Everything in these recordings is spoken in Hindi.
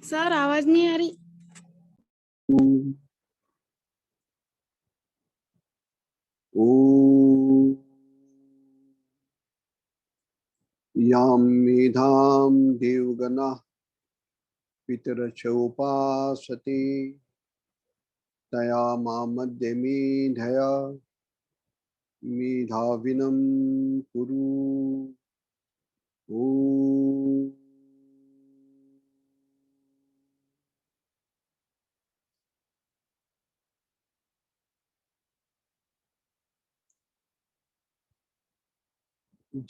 सर आवाज नहीं आ रही। ॐ यां मेधां देवगणाः पितरचोपासते तया मामद्य मेधया मेधाविनं कुरु। ॐ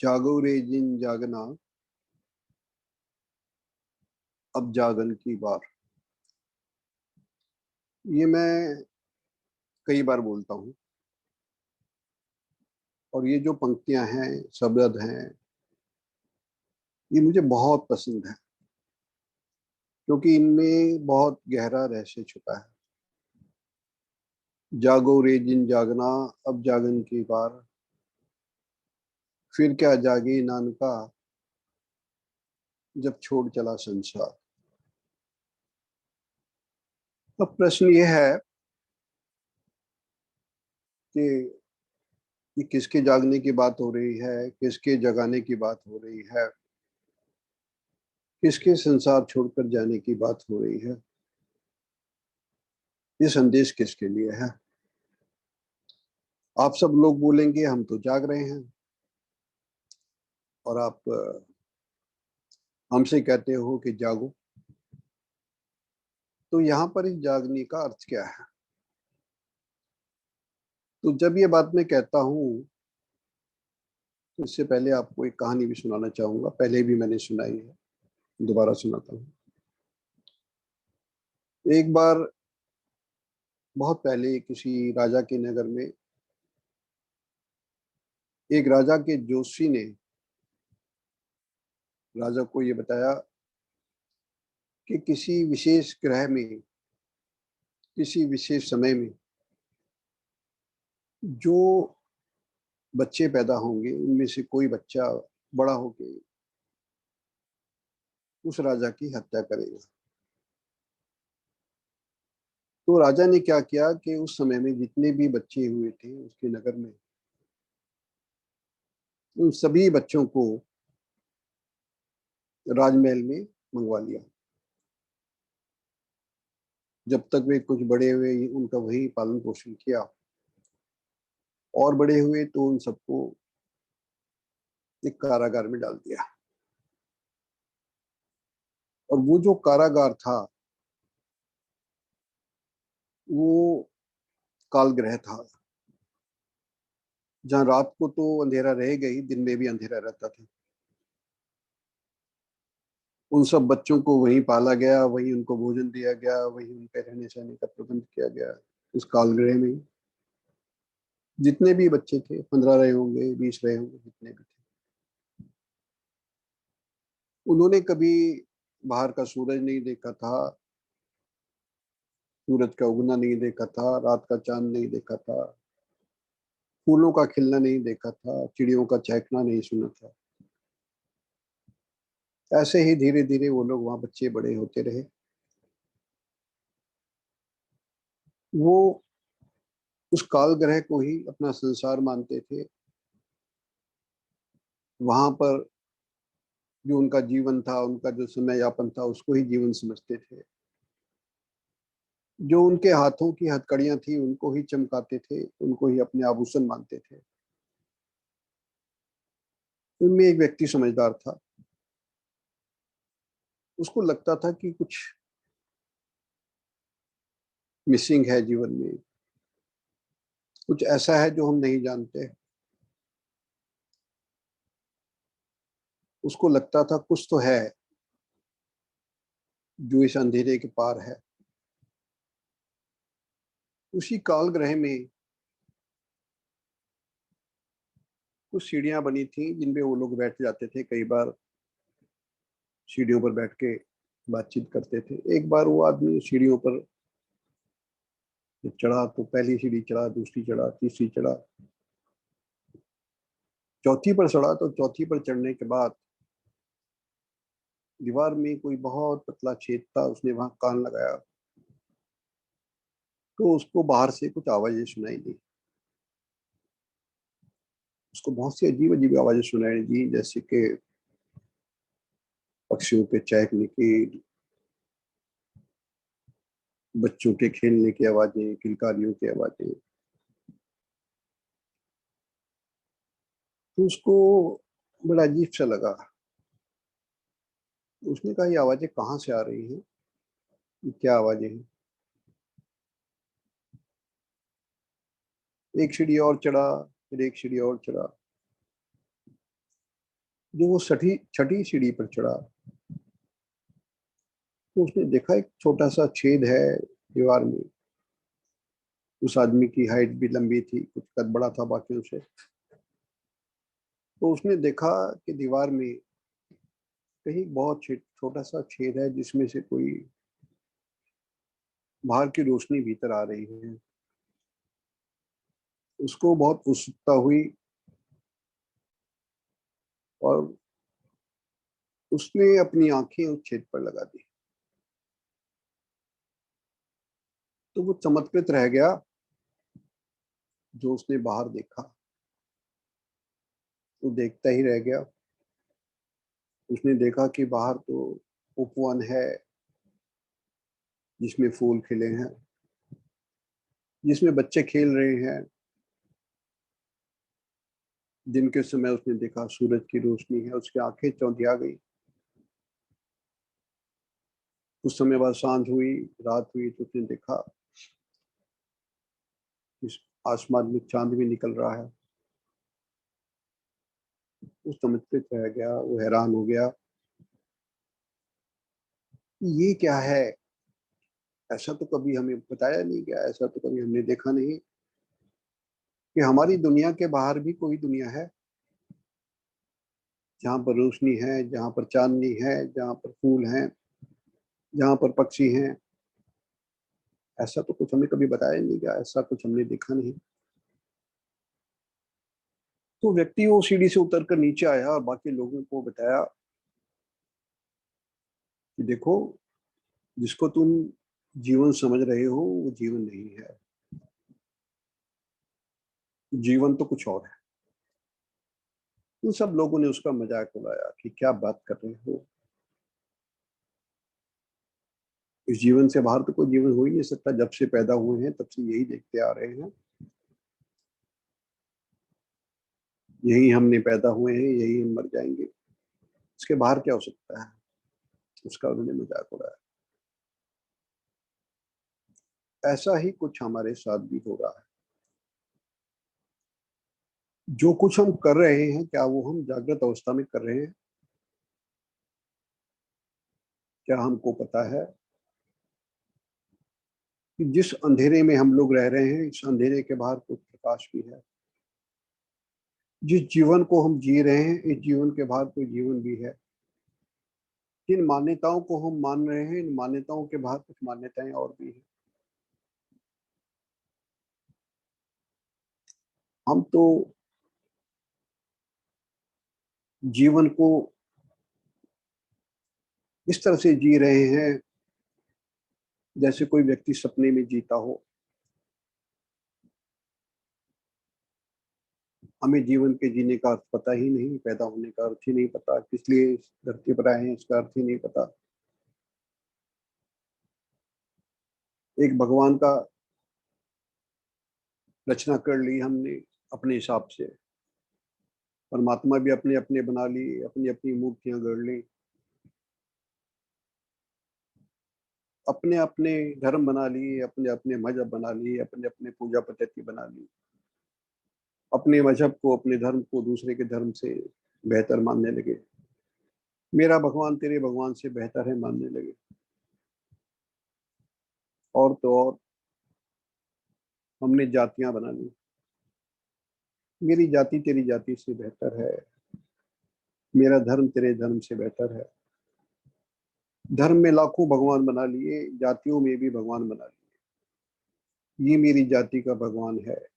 जागो रे जिन जागना, अब जागन की बार। ये मैं कई बार बोलता हूँ और ये जो पंक्तियां हैं, शब्द हैं, ये मुझे बहुत पसंद है क्योंकि इनमें बहुत गहरा रहस्य छुपा है। जागो रे जिन जागना, अब जागन की बार, फिर क्या जागे नानका, जब छोड़ चला संसार। अब प्रश्न ये है कि ये किसके जागने की बात हो रही है, किसके जगाने की बात हो रही है, किसके संसार छोड़कर जाने की बात हो रही है, ये संदेश किसके लिए है। आप सब लोग बोलेंगे हम तो जाग रहे हैं, और आप हमसे कहते हो कि जागो। तो यहाँ पर इस जागने का अर्थ क्या है? तो जब ये बात मैं कहता हूँ तो इससे पहले आपको एक कहानी भी सुनाना चाहूंगा। पहले भी मैंने सुनाई है, दोबारा सुनाता हूँ। एक बार बहुत पहले किसी राजा के नगर में एक राजा के जोशी ने राजा को ये बताया कि किसी विशेष ग्रह में, किसी विशेष समय में जो बच्चे पैदा होंगे उनमें से कोई बच्चा बड़ा होके उस राजा की हत्या करेगा। तो राजा ने क्या किया कि उस समय में जितने भी बच्चे हुए थे उसके नगर में, उन सभी बच्चों को राजमहल में मंगवा लिया। जब तक वे कुछ बड़े हुए उनका वही पालन पोषण किया, और बड़े हुए तो उन सबको एक कारागार में डाल दिया। और वो जो कारागार था वो कालगृह था, जहाँ रात को तो अंधेरा रहेगा ही, दिन में भी अंधेरा रहता था। उन सब बच्चों को वहीं पाला गया, वहीं उनको भोजन दिया गया, वहीं उनके रहने सहने का प्रबंध किया गया उस कालगृह में। जितने भी बच्चे थे, 15 रहे होंगे, 20 रहे होंगे, जितने भी थे, उन्होंने कभी बाहर का सूरज नहीं देखा था, सूरज का उगना नहीं देखा था, रात का चांद नहीं देखा था, फूलों का खिलना नहीं देखा था, चिड़ियों का चहकना नहीं सुना था। ऐसे ही धीरे धीरे वो लोग वहां बच्चे बड़े होते रहे। वो उस काल ग्रह को ही अपना संसार मानते थे। वहां पर जो उनका जीवन था, उनका जो समय यापन था, उसको ही जीवन समझते थे। जो उनके हाथों की हथकड़ियां थी उनको ही चमकाते थे, उनको ही अपने आभूषण मानते थे। उनमें एक व्यक्ति समझदार था। उसको लगता था कि कुछ मिसिंग है जीवन में, कुछ ऐसा है जो हम नहीं जानते। उसको लगता था कुछ तो है जो इस अंधेरे के पार है। उसी काल ग्रह में कुछ सीढ़ियां बनी थी जिन पे वो लोग बैठ जाते थे। कई बार सीढ़ियों पर बैठ के बातचीत करते थे। एक बार वो आदमी सीढ़ियों पर जब चढ़ा तो पहली सीढ़ी चढ़ा, दूसरी चढ़ा, तीसरी चढ़ा, चौथी पर चढ़ा। तो चौथी पर चढ़ने के बाद दीवार में कोई बहुत पतला छेद था, उसने वहां कान लगाया तो उसको बाहर से कुछ आवाजें सुनाई दी। उसको बहुत सी अजीब अजीब आवाजें सुनाई दी, जैसे कि पक्षियों के चहकने की, बच्चों के खेलने की आवाजें, किलकारियों की आवाजें। तो उसको बड़ा अजीब सा लगा। उसने कहा ये आवाजें कहाँ से आ रही हैं, ये क्या आवाजें हैं। एक सीढ़ी और चढ़ा, फिर एक सीढ़ी और चढ़ा। जो वो छठी छठी सीढ़ी पर चढ़ा तो उसने देखा एक छोटा सा छेद है दीवार में। उस आदमी की हाइट भी लंबी थी, कुछ कद बड़ा था बाकियों से। तो उसने देखा कि दीवार में कहीं बहुत छोटा सा छेद है, जिसमें से कोई बाहर की रोशनी भीतर आ रही है। उसको बहुत उत्सुकता हुई और उसने अपनी आंखें उस छेद पर लगा दी। तो वो चमत्कृत रह गया जो उसने बाहर देखा। वो देखता ही रह गया। उसने देखा कि बाहर तो उपवन है, जिसमें फूल खिले हैं, जिसमें बच्चे खेल रहे हैं। दिन के समय उसने देखा सूरज की रोशनी है, उसकी आंखें चौंधिया गई। कुछ समय बाद सांझ हुई, रात हुई, तो उसने देखा इस आसमान में चांद भी निकल रहा है। उस चमत्कृत रह गया, वो हैरान हो गया, ये क्या है, ऐसा तो कभी हमें बताया नहीं गया, ऐसा तो कभी हमने देखा नहीं कि हमारी दुनिया के बाहर भी कोई दुनिया है, जहाँ पर रोशनी है, जहाँ पर चांदनी है, जहाँ पर फूल हैं, जहाँ पर पक्षी हैं। ऐसा तो कुछ हमें कभी बताया नहीं गया, ऐसा कुछ हमने देखा नहीं। तो व्यक्ति वो सीढ़ी से उतर कर नीचे आया और बाकी लोगों को बताया कि देखो, जिसको तुम जीवन समझ रहे हो वो जीवन नहीं है, जीवन तो कुछ और है। उन सब लोगों ने उसका मजाक उड़ाया कि क्या बात कर रहे हो, इस जीवन से बाहर तो कोई जीवन हो ही नहीं सकता, जब से पैदा हुए हैं तब से यही देखते आ रहे हैं, यही हमने पैदा हुए हैं, यही हम मर जाएंगे, इसके बाहर क्या हो सकता है। उसका उन्होंने मजाक उड़ाया। ऐसा ही कुछ हमारे साथ भी हो रहा है। जो कुछ हम कर रहे हैं, क्या वो हम जागृत अवस्था में कर रहे हैं? क्या हमको पता है कि जिस अंधेरे में हम लोग रह रहे हैं, इस अंधेरे के बाहर कुछ प्रकाश भी है? जिस जीवन को हम जी रहे हैं, इस जीवन के बाहर कोई जीवन भी है? जिन मान्यताओं को हम मान रहे हैं, इन मान्यताओं के बाहर कुछ मान्यताएं और भी हैं। हम तो जीवन को इस तरह से जी रहे हैं जैसे कोई व्यक्ति सपने में जीता हो। हमें जीवन के जीने का अर्थ पता ही नहीं, पैदा होने का अर्थ ही नहीं पता, किस लिए इस धरती पर आए हैं इसका अर्थ ही नहीं पता। एक भगवान का रचना कर ली हमने अपने हिसाब से, परमात्मा भी अपने अपने बना ली, अपनी अपनी मूर्तियां गढ़ ली, अपने अपने धर्म बना लिए, अपने अपने मजहब बना लिए, अपने अपने पूजा पद्धति बना ली, अपने मजहब को, अपने धर्म को दूसरे के धर्म से बेहतर मानने लगे। मेरा भगवान तेरे भगवान से बेहतर है मानने लगे। और तो और हमने जातियां बना ली, मेरी जाति तेरी जाति से बेहतर है, मेरा धर्म तेरे धर्म से बेहतर है। धर्म में लाखों भगवान बना लिए, जातियों में भी भगवान बना लिए। ये मेरी जाति का भगवान है,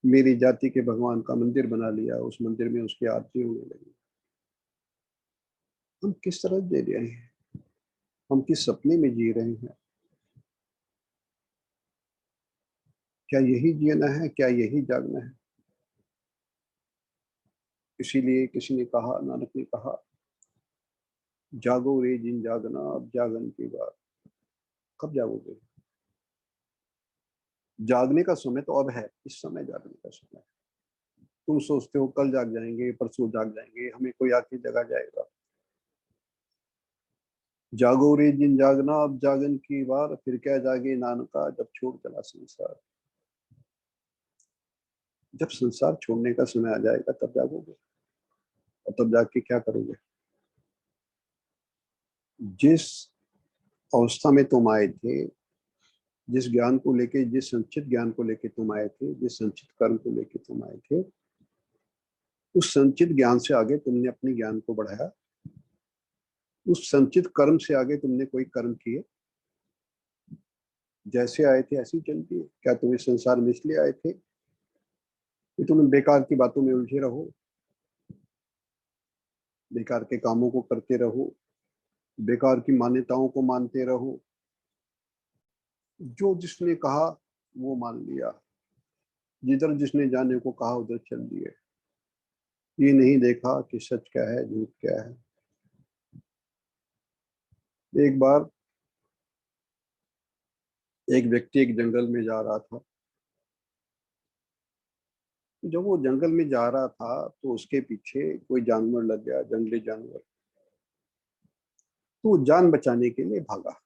मेरी जाति के भगवान का मंदिर बना लिया, उस मंदिर में उसकी आरती होने लगी। हम किस तरह जी रहे हैं, हम किस सपने में जी रहे हैं? क्या यही जीना है, क्या यही जागना है? इसीलिए किसी ने कहा, नानक ने कहा, जागो रे जिन जागना, अब जागन की बात। कब जागोगे? जागने का समय तो अब है, इस समय जागने का समय है। तुम सोचते हो कल जाग जाएंगे, परसों जाग जाएंगे, हमें कोई आके जगा जाएगा। जागो रे जिन जागना, अब जागन की बार, फिर क्या जागे नानका, जब छोड़ चला संसार। जब संसार छोड़ने का समय आ जाएगा तब जागोगे, और तब जाग के क्या करोगे? जिस अवस्था में तुम आए थे, जिस ज्ञान को लेके, जिस संचित ज्ञान को लेके तुम आए थे, जिस संचित कर्म को लेके तुम आए थे, उस संचित ज्ञान से आगे तुमने अपने ज्ञान को बढ़ाया। उस संचित कर्म से आगे तुमने कोई कर्म किए। जैसे आए थे ऐसे ही चलती है। क्या तुम इस संसार में इसलिए आए थे कि तुम बेकार की बातों में उलझे रहो, बेकार के कामों को करते रहो, बेकार की मान्यताओं को मानते रहो, जो जिसने कहा वो मान लिया, जिधर जिसने जाने को कहा उधर चल दिए, ये नहीं देखा कि सच क्या है, झूठ क्या है। एक बार एक व्यक्ति एक जंगल में जा रहा था। जब वो जंगल में जा रहा था तो उसके पीछे कोई जानवर लग गया, जंगली जानवर। तो वो जान बचाने के लिए भागा।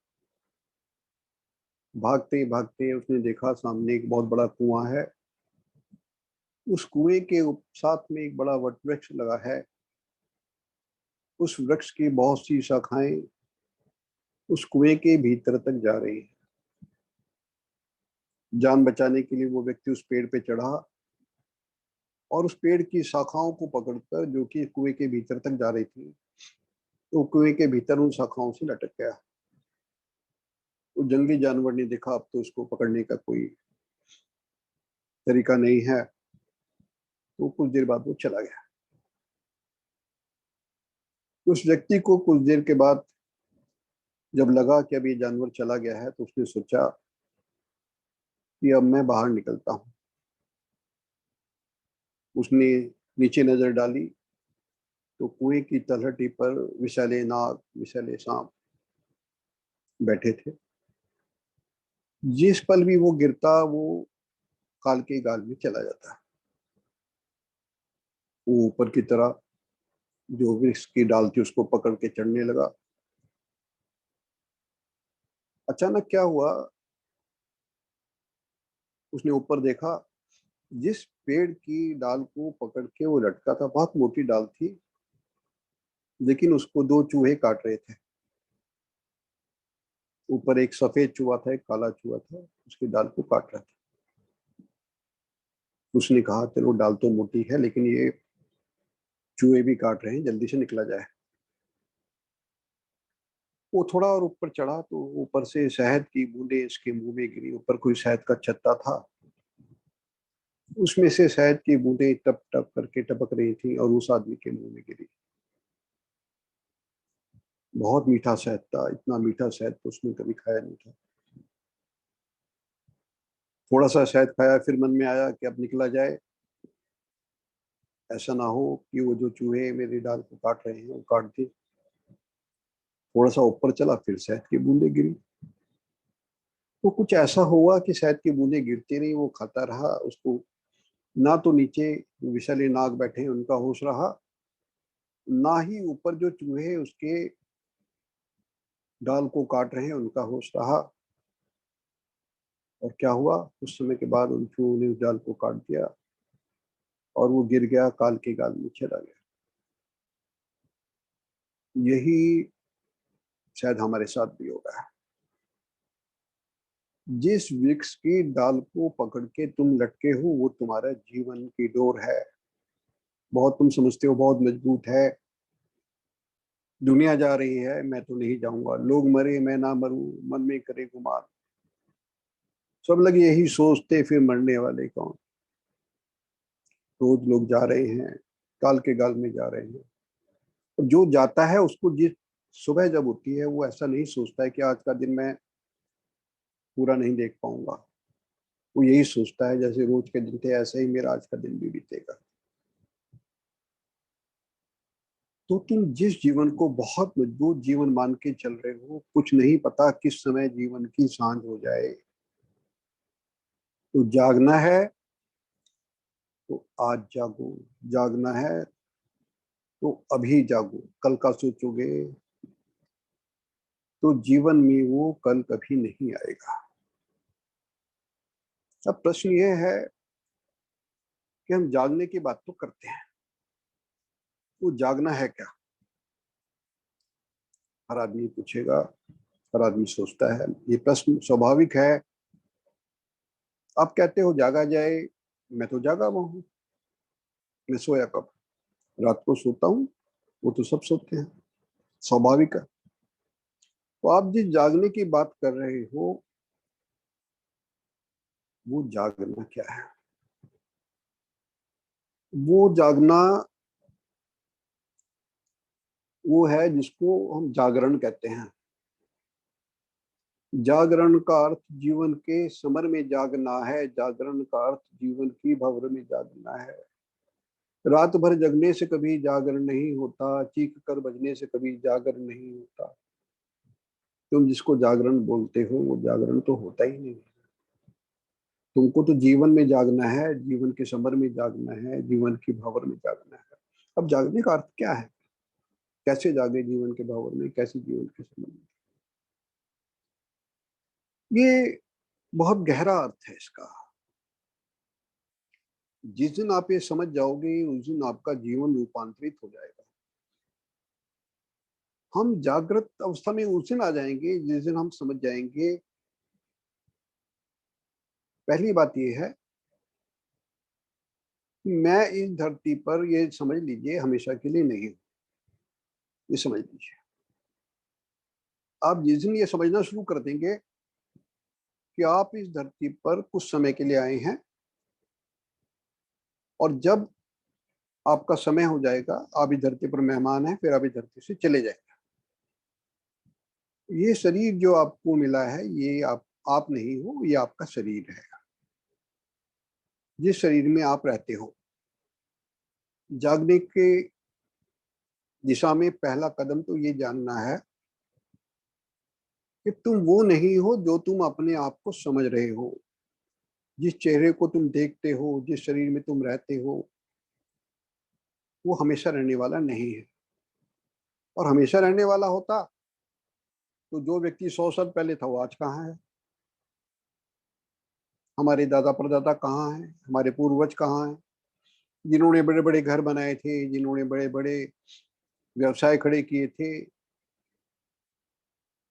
भागते भागते उसने देखा सामने एक बहुत बड़ा कुआं है। उस कुएं के साथ में एक बड़ा वट वृक्ष लगा है। उस वृक्ष की बहुत सी शाखाएं उस कुएं के भीतर तक जा रही है। जान बचाने के लिए वो व्यक्ति उस पेड़ पे चढ़ा और उस पेड़ की शाखाओं को पकड़कर, जो कि कुएं के भीतर तक जा रही थी, तो कुएं के भीतर उन शाखाओं से लटक गया। वो जंगली जानवर ने देखा अब तो उसको पकड़ने का कोई तरीका नहीं है, तो कुछ देर बाद वो चला गया। उस व्यक्ति को कुछ देर के बाद जब लगा कि अब ये जानवर चला गया है, तो उसने सोचा कि अब मैं बाहर निकलता हूँ। उसने नीचे नजर डाली तो कुएं की तलहटी पर विषैले नाग, विषैले सांप बैठे थे। जिस पल भी वो गिरता वो काल के गाल में चला जाता। वो ऊपर की तरह जो वृक्ष की डाल थी उसको पकड़ के चढ़ने लगा। अचानक क्या हुआ, उसने ऊपर देखा। जिस पेड़ की डाल को पकड़ के वो लटका था, बहुत मोटी डाल थी, लेकिन उसको दो चूहे काट रहे थे। ऊपर एक सफेद चूहा था, एक काला चूहा था, उसकी डाल को काट रहा था। उसने कहा चलो डाल तो मोटी है, लेकिन ये चूहे भी काट रहे हैं, जल्दी से निकला जाए। वो थोड़ा और ऊपर चढ़ा तो ऊपर से शहद की बूंदें इसके मुंह में गिरी। ऊपर कोई शहद का छत्ता था, उसमें से शहद की बूंदें टप टप करके टपक रही थी और उस आदमी के मुंह में गिरी। बहुत मीठा शहद था, इतना मीठा शहद तो उसने कभी खाया नहीं था। थोड़ा सा शहद खाया, फिर मन में आया कि अब निकला जाए, ऐसा ना हो कि वो जो चूहे मेरी डाल को काट रहे हैं वो काट दे। थोड़ा सा ऊपर चला, फिर शहद की बूंदें गिरी। तो कुछ ऐसा हुआ कि शहद की बूंदें गिरती रही, वो खाता रहा। उसको ना तो नीचे विषैले नाग बैठे हैं उनका होश रहा, ना ही ऊपर जो चूहे उसके डाल को काट रहे हैं उनका होश रहा। और क्या हुआ, कुछ समय के बाद उन चूहों ने उस डाल को काट दिया और वो गिर गया, काल के गाल में चला गया। यही शायद हमारे साथ भी होगा। जिस वृक्ष की डाल को पकड़ के तुम लटके हो वो तुम्हारा जीवन की डोर है। बहुत तुम समझते हो बहुत मजबूत है, दुनिया जा रही है मैं तो नहीं जाऊंगा, लोग मरे मैं ना मरूं, मन में करे गुमान। सब लोग यही सोचते, फिर मरने वाले कौन? रोज लोग जा रहे हैं, काल के गाल में जा रहे हैं। और जो जाता है उसको जिस सुबह जब होती है वो ऐसा नहीं सोचता है कि आज का दिन मैं पूरा नहीं देख पाऊंगा। वो यही सोचता है जैसे रोज के दिन थे ऐसे ही मेरा आज का दिन भी बीतेगा। तो तुम जिस जीवन को बहुत मजबूत जीवन मान के चल रहे हो, कुछ नहीं पता किस समय जीवन की सांझ हो जाए। तो जागना है तो आज जागो, जागना है तो अभी जागो। कल का सोचोगे तो जीवन में वो कल कभी नहीं आएगा। अब प्रश्न ये है कि हम जागने की बात तो करते हैं, वो जागना है क्या? हर आदमी पूछेगा, हर आदमी सोचता है, ये प्रश्न स्वाभाविक है। आप कहते हो जागा जाए, मैं तो जागा हुआ हूँ। मैं सोया कब? रात को सोता हूँ, वो तो सब सोते हैं, स्वाभाविक है। तो आप जिस जागने की बात कर रहे हो वो जागना क्या है? वो जागना वो है जिसको हम जागरण कहते हैं। जागरण का अर्थ जीवन के समर में जागना है, जागरण का अर्थ जीवन की भंवर में जागना है। रात भर जगने से कभी जागरण नहीं होता, चीख कर बजने से कभी जागरण नहीं होता। तुम जिसको जागरण बोलते हो वो जागरण तो होता ही नहीं। तुमको तो जीवन में जागना है, जीवन के समर में जागना है, जीवन की भंवर में जागना है। अब जागने का अर्थ क्या है? कैसे जागे जीवन के भंवर में, कैसे जीवन के समर में? ये बहुत गहरा अर्थ है इसका। जिस दिन आप ये समझ जाओगे उस दिन आपका जीवन रूपांतरित हो जाएगा। हम जागृत अवस्था में उस दिन आ जाएंगे जिस दिन हम समझ जाएंगे। पहली बात यह है कि मैं इस धरती पर, ये समझ लीजिए, हमेशा के लिए नहीं हूं। ये समझ लीजिए। आप जिस दिन ये समझना शुरू कर देंगे कि आप इस धरती पर कुछ समय के लिए आए हैं और जब आपका समय हो जाएगा, आप इस धरती पर मेहमान हैं, फिर आप इस धरती से चले जाएंगे। ये शरीर जो आपको मिला है ये आप नहीं हो, ये आपका शरीर है, जिस शरीर में आप रहते हो। जागने के दिशा में पहला कदम तो ये जानना है कि तुम वो नहीं हो जो तुम अपने आप को समझ रहे हो। जिस चेहरे को तुम देखते हो, जिस शरीर में तुम रहते हो, वो हमेशा रहने वाला नहीं है। और हमेशा रहने वाला होता तो जो व्यक्ति 100 साल पहले था वो आज कहाँ है? हमारे दादा परदादा कहाँ हैं? हमारे पूर्वज कहाँ हैं? जिन्होंने बड़े बड़े घर बनाए थे, जिन्होंने बड़े बड़े व्यवसाय खड़े किए थे,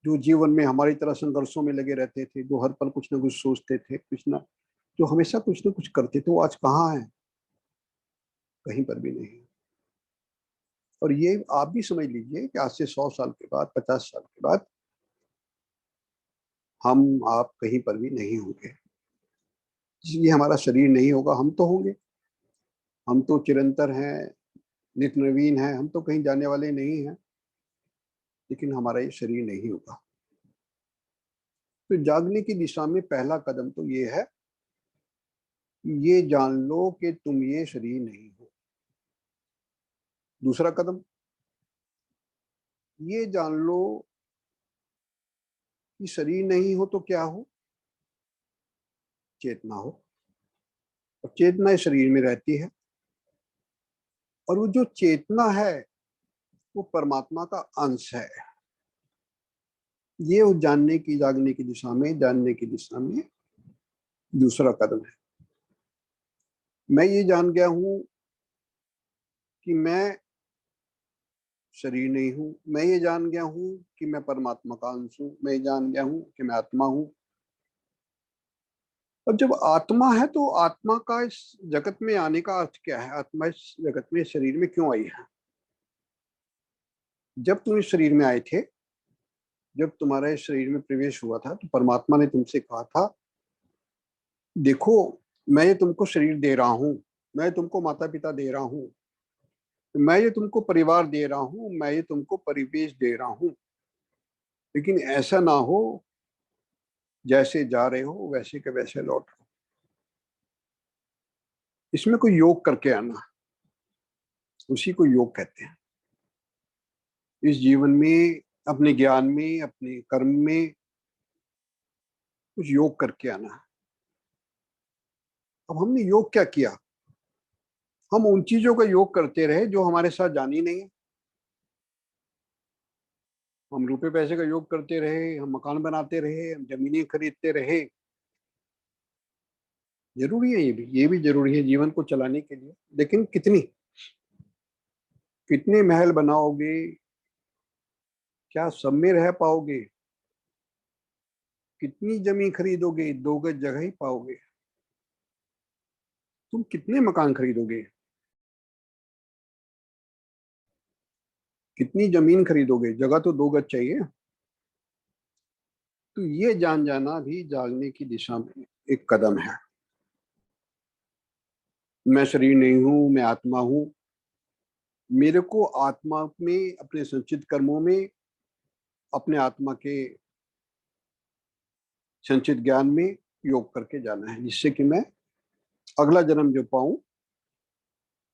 जो जीवन में हमारी तरह संघर्षों में लगे रहते थे, जो हर पल कुछ ना कुछ सोचते थे, कुछ ना, जो हमेशा कुछ ना कुछ करते थे, वो आज कहाँ है? कहीं पर भी नहीं। और ये आप भी समझ लीजिए कि आज से 100 साल के बाद, 50 साल के बाद हम आप कहीं पर भी नहीं होंगे। ये हमारा शरीर नहीं होगा, हम तो होंगे। हम तो चिरंतर हैं, नित्य नवीन हैं, हम तो कहीं जाने वाले नहीं हैं, लेकिन हमारा ये शरीर नहीं होगा। तो जागने की दिशा में पहला कदम तो ये है, ये जान लो कि तुम ये शरीर नहीं हो। दूसरा कदम, ये जान लो कि शरीर नहीं हो तो क्या हो? चेतना हो। और चेतना इस शरीर में रहती है, और वो जो चेतना है वो परमात्मा का अंश है। ये उस जानने की, जागने की दिशा में, जानने की दिशा में दूसरा कदम है। मैं ये जान गया हूं कि मैं शरीर नहीं हूं। मैं ये जान गया हूं कि मैं परमात्मा का अंश हूं। मैं ये जान गया हूं कि मैं आत्मा हूं। अब जब आत्मा है तो आत्मा का इस जगत में आने का अर्थ क्या है? आत्मा इस जगत में, शरीर में क्यों आई है? जब तुम इस शरीर में आए थे, जब तुम्हारा इस शरीर में प्रवेश हुआ था, तो परमात्मा ने तुमसे कहा था, देखो, मैं ये तुमको शरीर दे रहा हूं, मैं तुमको माता पिता दे रहा हूं, मैं ये तुमको परिवार दे रहा हूं, मैं ये तुमको परिवेश दे रहा हूं, लेकिन ऐसा ना हो जैसे जा रहे हो वैसे के वैसे लौट रहो। इसमें कोई योग करके आना, उसी को योग कहते हैं। इस जीवन में, अपने ज्ञान में, अपने कर्म में कुछ योग करके आना। अब हमने योग क्या किया? हम उन चीजों का योग करते रहे जो हमारे साथ जानी नहीं है। हम रुपए पैसे का योग करते रहे, हम मकान बनाते रहे, हम जमीनें खरीदते रहे। जरूरी है, ये भी जरूरी है जीवन को चलाने के लिए, लेकिन कितनी, कितने महल बनाओगे? क्या सब में रह पाओगे? कितनी जमीन खरीदोगे? 2 गज जगह ही पाओगे। तुम कितने मकान खरीदोगे? कितनी जमीन खरीदोगे? जगह तो 2 गज चाहिए। तो ये जान जाना भी जागने की दिशा में एक कदम है। मैं शरीर नहीं हूं, मैं आत्मा हूं। मेरे को आत्मा में, अपने संचित कर्मों में, अपने आत्मा के संचित ज्ञान में योग करके जाना है, जिससे कि मैं अगला जन्म जो पाऊं,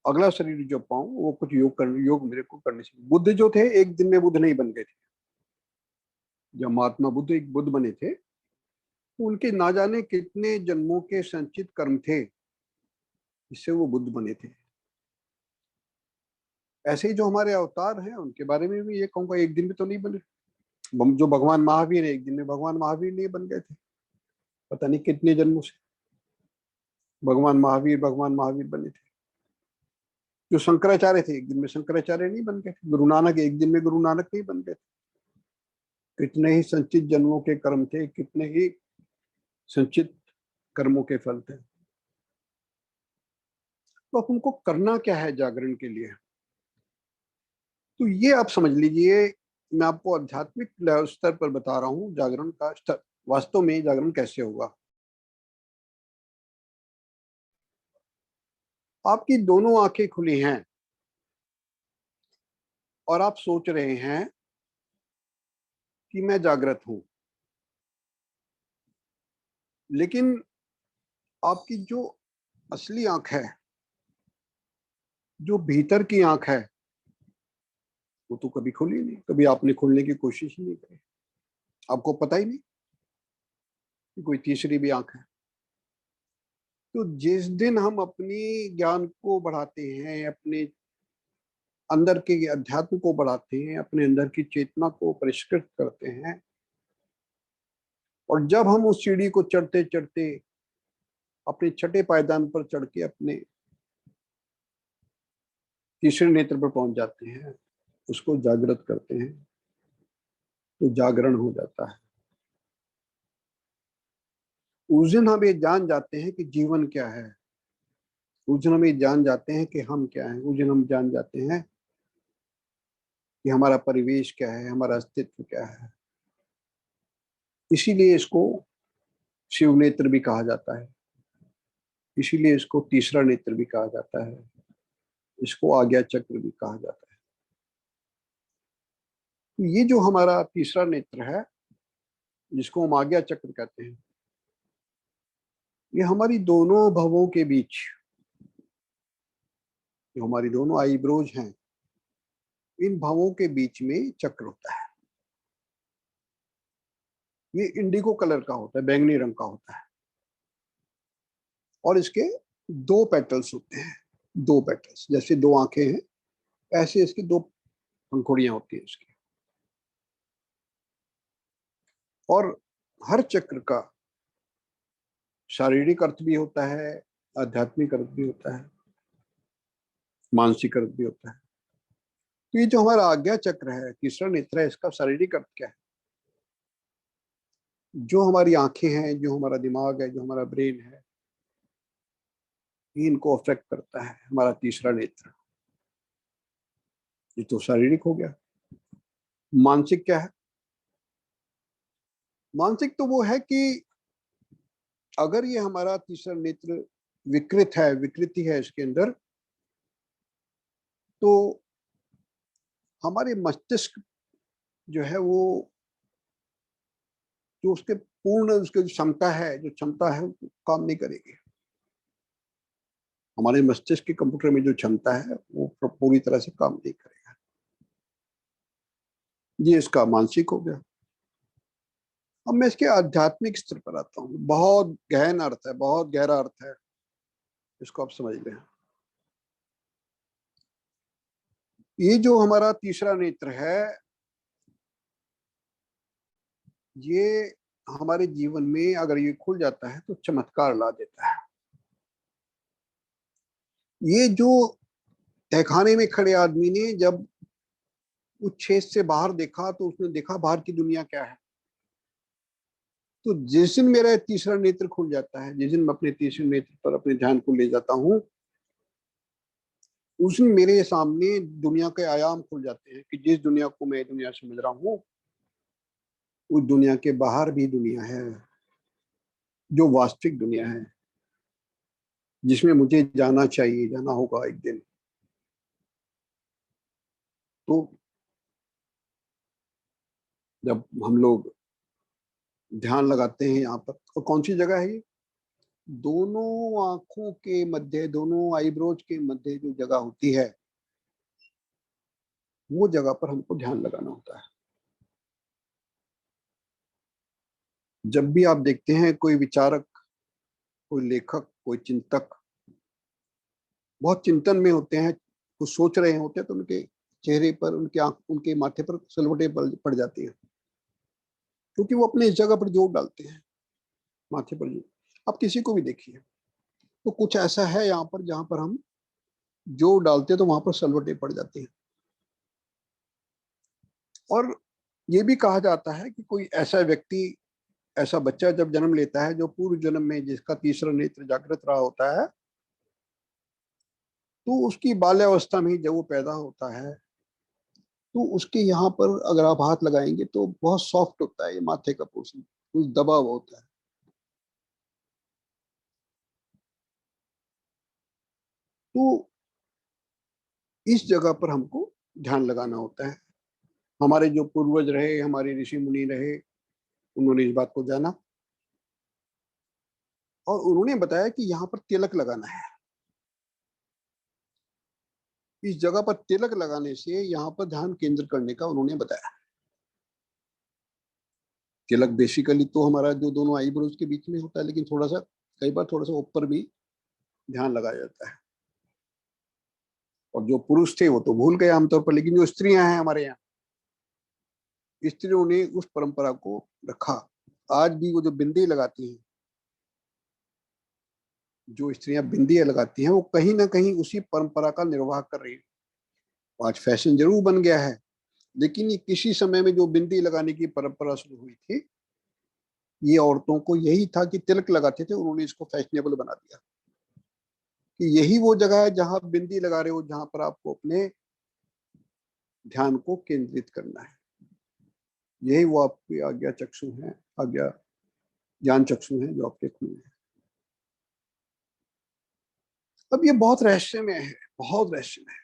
अगला शरीर जो पाऊं, वो कुछ योग मेरे को करने से। बुद्ध जो थे एक दिन में बुद्ध नहीं बन गए थे। जब महात्मा बुद्ध एक बुद्ध बने थे, तो उनके ना जाने कितने जन्मों के संचित कर्म थे जिससे वो बुद्ध बने थे। ऐसे ही जो हमारे अवतार हैं उनके बारे में भी ये कहूंगा, एक दिन में तो नहीं बने। जो भगवान महावीर है, एक दिन में भगवान महावीर नहीं बन गए थे। पता नहीं कितने जन्मों से भगवान महावीर बने थे। जो शंकराचार्य थे, एक दिन में शंकराचार्य नहीं बन गए थे। गुरु नानक एक दिन में गुरु नानक नहीं बन गए थे। कितने ही संचित जन्मों के कर्म थे, कितने ही संचित कर्मों के फल थे। तो अब उनको करना क्या है जागरण के लिए? तो ये आप समझ लीजिए, मैं आपको आध्यात्मिक स्तर पर बता रहा हूं जागरण का स्तर। वास्तव में जागरण कैसे होगा? आपकी दोनों आंखें खुली हैं और आप सोच रहे हैं कि मैं जागृत हूं, लेकिन आपकी जो असली आंख है, जो भीतर की आंख है, वो तो कभी खुली नहीं। कभी आपने खोलने की कोशिश ही नहीं करी। आपको पता ही नहीं कि कोई तीसरी भी आंख है। तो जिस दिन हम अपनी ज्ञान को बढ़ाते हैं, अपने अंदर के अध्यात्म को बढ़ाते हैं, अपने अंदर की चेतना को परिष्कृत करते हैं, और जब हम उस सीढ़ी को चढ़ते चढ़ते अपने छठे पायदान पर चढ़ के अपने तीसरे नेत्र पर पहुंच जाते हैं, उसको जागृत करते हैं, तो जागरण हो जाता है। उस दिन हम ये जान जाते हैं कि जीवन क्या है। उस दिन हम ये जान जाते हैं कि हम क्या हैं। उस दिन हम जान जाते हैं कि हमारा परिवेश क्या है, हमारा अस्तित्व क्या है। इसीलिए इसको शिव नेत्र भी कहा जाता है, इसीलिए इसको तीसरा नेत्र भी कहा जाता है, इसको आज्ञा चक्र भी कहा जाता है। तो ये जो हमारा तीसरा नेत्र है, जिसको हम आज्ञा चक्र कहते हैं, ये हमारी दोनों भवों के बीच, जो हमारी दोनों आईब्रोज हैं, इन भवों के बीच में चक्र होता है। ये इंडिगो कलर का होता है, बैंगनी रंग का होता है, और इसके 2 पेटल्स होते हैं। 2 पेटल्स, जैसे 2 आंखें हैं, ऐसे इसकी 2 पंखुड़ियां होती है इसकी। और हर चक्र का शारीरिक अर्थ भी होता है, आध्यात्मिक अर्थ भी होता है, मानसिक अर्थ भी होता है। तो ये जो हमारा आज्ञा चक्र है, तीसरा नेत्र है, इसका शारीरिक अर्थ क्या है? जो हमारी आंखें हैं, जो हमारा दिमाग है, जो हमारा ब्रेन है, ये इनको अफेक्ट करता है हमारा तीसरा नेत्र। ये तो शारीरिक हो गया। मानसिक क्या है? मानसिक तो वो है कि अगर ये हमारा तीसरा नेत्र विकृत है, विकृति है इसके अंदर, तो हमारे मस्तिष्क जो है वो, जो उसके पूर्ण उसकी जो क्षमता है वो काम नहीं करेगी। हमारे मस्तिष्क के कंप्यूटर में जो क्षमता है वो पूरी तरह से काम नहीं करेगा। ये इसका मानसिक हो गया। अब मैं इसके आध्यात्मिक स्तर पर आता हूँ। बहुत गहन अर्थ है, बहुत गहरा अर्थ है, इसको आप समझ लें। ये जो हमारा तीसरा नेत्र है, ये हमारे जीवन में अगर ये खुल जाता है तो चमत्कार ला देता है। ये जो तहखाने में खड़े आदमी ने जब उस छेद से बाहर देखा तो उसने देखा बाहर की दुनिया क्या है। तो जिस दिन मेरा तीसरा नेत्र खुल जाता है, जिस दिन मैं अपने तीसरे नेत्र पर अपने ध्यान को ले जाता हूँ, उस दिन मेरे सामने दुनिया के आयाम खुल जाते हैं कि जिस दुनिया को मैं दुनिया समझ रहा हूँ, उस दुनिया के बाहर भी दुनिया है, जो वास्तविक दुनिया है, जिसमें मुझे जाना चाहिए, जाना होगा एक दिन। तो जब हम लोग ध्यान लगाते हैं यहाँ पर, और कौन सी जगह है ये? दोनों आंखों के मध्य, दोनों आईब्रोज के मध्य जो जगह होती है, वो जगह पर हमको ध्यान लगाना होता है। जब भी आप देखते हैं कोई विचारक, कोई लेखक, कोई चिंतक बहुत चिंतन में होते हैं, कुछ सोच रहे होते हैं, तो उनके चेहरे पर, उनके आंख, उनके माथे पर सलवटें पड़ जाती हैं, क्योंकि वो अपने इस जगह पर जोर डालते हैं, माथे पर जोर। आप किसी को भी देखिए तो कुछ ऐसा है यहाँ पर जहां पर हम जोर डालते हैं तो वहां पर सलवटें पड़ जाती हैं। और ये भी कहा जाता है कि कोई ऐसा व्यक्ति, ऐसा बच्चा जब जन्म लेता है, जो पूर्व जन्म में जिसका तीसरा नेत्र जागृत रहा होता है, तो उसकी बाल्यावस्था में जब वो पैदा होता है तो उसके यहाँ पर अगर आप हाथ लगाएंगे तो बहुत सॉफ्ट होता है ये माथे का पोर्शन, कुछ दबाव होता है। तो इस जगह पर हमको ध्यान लगाना होता है। हमारे जो पूर्वज रहे, हमारे ऋषि मुनि रहे, उन्होंने इस बात को जाना और उन्होंने बताया कि यहाँ पर तिलक लगाना है। इस जगह पर तिलक लगाने से यहाँ पर ध्यान केंद्र करने का उन्होंने बताया। तिलक बेसिकली तो हमारा जो दोनों आईब्रोज के बीच में होता है, लेकिन थोड़ा सा, कई बार थोड़ा सा ऊपर भी ध्यान लगाया जाता है। और जो पुरुष थे वो तो भूल गए आमतौर पर, लेकिन जो स्त्रियां हैं हमारे यहाँ, स्त्रियों ने उस परंपरा को रखा। आज भी वो जो बिंदी लगाती हैं, जो स्त्रियां बिंदियां लगाती हैं, वो कहीं ना कहीं उसी परंपरा का निर्वाह कर रही है। आज फैशन जरूर बन गया है, लेकिन ये किसी समय में जो बिंदी लगाने की परंपरा शुरू हुई थी, ये औरतों को यही था कि तिलक लगाते थे, उन्होंने इसको फैशनेबल बना दिया कि यही वो जगह है जहां आप बिंदी लगा रहे हो, जहां पर आपको अपने ध्यान को केंद्रित करना है। यही वो आपकी आज्ञा चक्षु है, आज्ञा ज्ञान चक्षु है जो आपके खुले हैं। अब ये बहुत रहस्यमय है, बहुत रहस्यमय है।